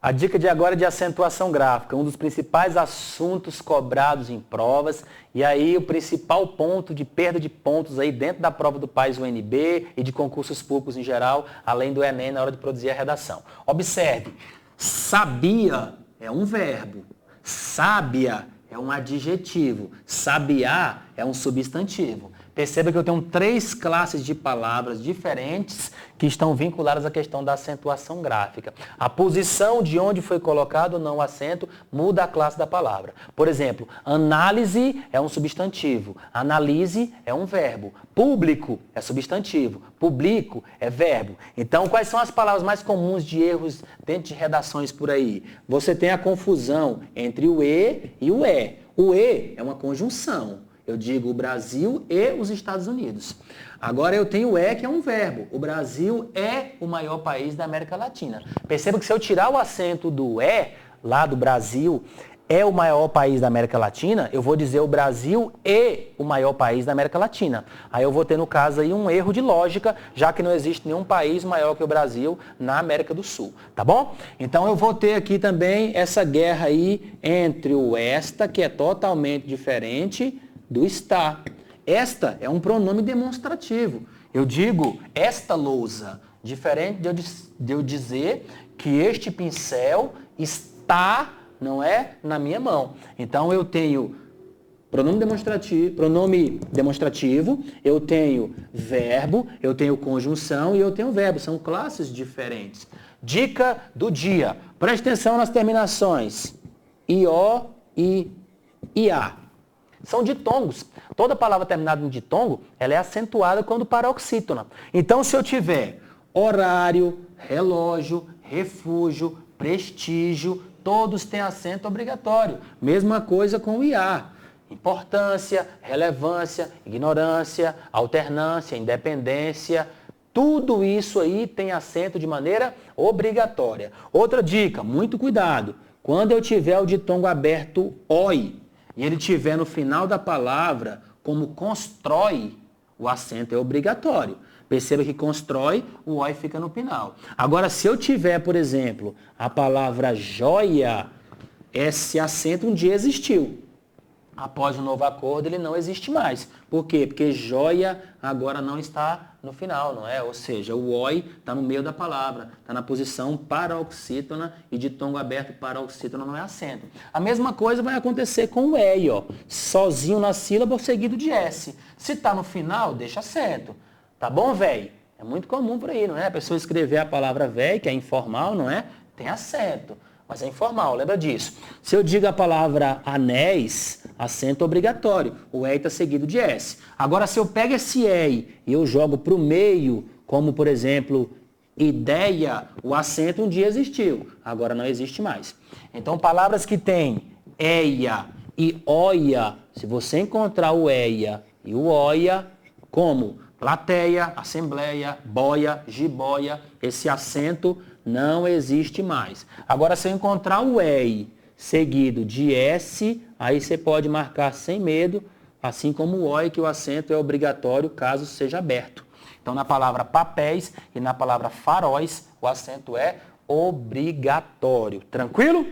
A dica de agora é de acentuação gráfica, um dos principais assuntos cobrados em provas. E aí o principal ponto de perda de pontos aí dentro da prova do PAS UNB e de concursos públicos em geral, além do Enem na hora de produzir a redação. Observe, sabia é um verbo, sábia é um adjetivo, sabiá é um substantivo. Perceba que eu tenho 3 classes de palavras diferentes que estão vinculadas à questão da acentuação gráfica. A posição de onde foi colocado ou não o acento muda a classe da palavra. Por exemplo, análise é um substantivo, analise é um verbo, público é substantivo, publico é verbo. Então, quais são as palavras mais comuns de erros dentro de redações por aí? Você tem a confusão entre o E e o E. O E é uma conjunção. Eu digo o Brasil e os Estados Unidos. Agora eu tenho o E, que é um verbo. O Brasil é o maior país da América Latina. Perceba que se eu tirar o acento do E, lá do Brasil, é o maior país da América Latina, eu vou dizer o Brasil e o maior país da América Latina. Aí eu vou ter, no caso, aí um erro de lógica, já que não existe nenhum país maior que o Brasil na América do Sul, tá bom? Então eu vou ter aqui também essa guerra aí entre o esta, que é totalmente diferente do está. Esta é um pronome demonstrativo. Eu digo esta lousa, diferente de eu dizer que este pincel está, não é, na minha mão. Então eu tenho pronome demonstrativo, eu tenho verbo, eu tenho conjunção e eu tenho verbo. São classes diferentes. Dica do dia. Preste atenção nas terminações. IO e IA. São ditongos. Toda palavra terminada em ditongo, ela é acentuada quando paroxítona. Então, se eu tiver horário, relógio, refúgio, prestígio, todos têm acento obrigatório. Mesma coisa com o IA. Importância, relevância, ignorância, alternância, independência. Tudo isso aí tem acento de maneira obrigatória. Outra dica, muito cuidado. Quando eu tiver o ditongo aberto OI, e ele tiver no final da palavra como constrói, o acento é obrigatório. Perceba que constrói, o OI fica no final. Agora, se eu tiver, por exemplo, a palavra joia, esse acento um dia existiu. Após o novo acordo, ele não existe mais. Por quê? Porque joia agora não está no final, não é? Ou seja, o OI está no meio da palavra, está na posição paroxítona e ditongo aberto paroxítona não é acento. A mesma coisa vai acontecer com o EI, ó. Sozinho na sílaba seguido de S. Se está no final, deixa acento. Tá bom, véi? É muito comum por aí, não é? A pessoa escrever a palavra véi, que é informal, não é? Tem acento. Mas é informal, lembra disso. Se eu digo a palavra anéis, acento obrigatório. O EI está seguido de S. Agora, se eu pego esse EI e eu jogo para o meio, como, por exemplo, ideia, o acento um dia existiu. Agora não existe mais. Então, palavras que têm EIA e OIA, se você encontrar o EIA e o OIA, como plateia, assembleia, boia, jiboia, esse acento não existe mais. Agora, se eu encontrar o EI seguido de S, aí você pode marcar sem medo, assim como o OI, que o acento é obrigatório caso seja aberto. Então, na palavra papéis e na palavra faróis, o acento é obrigatório. Tranquilo?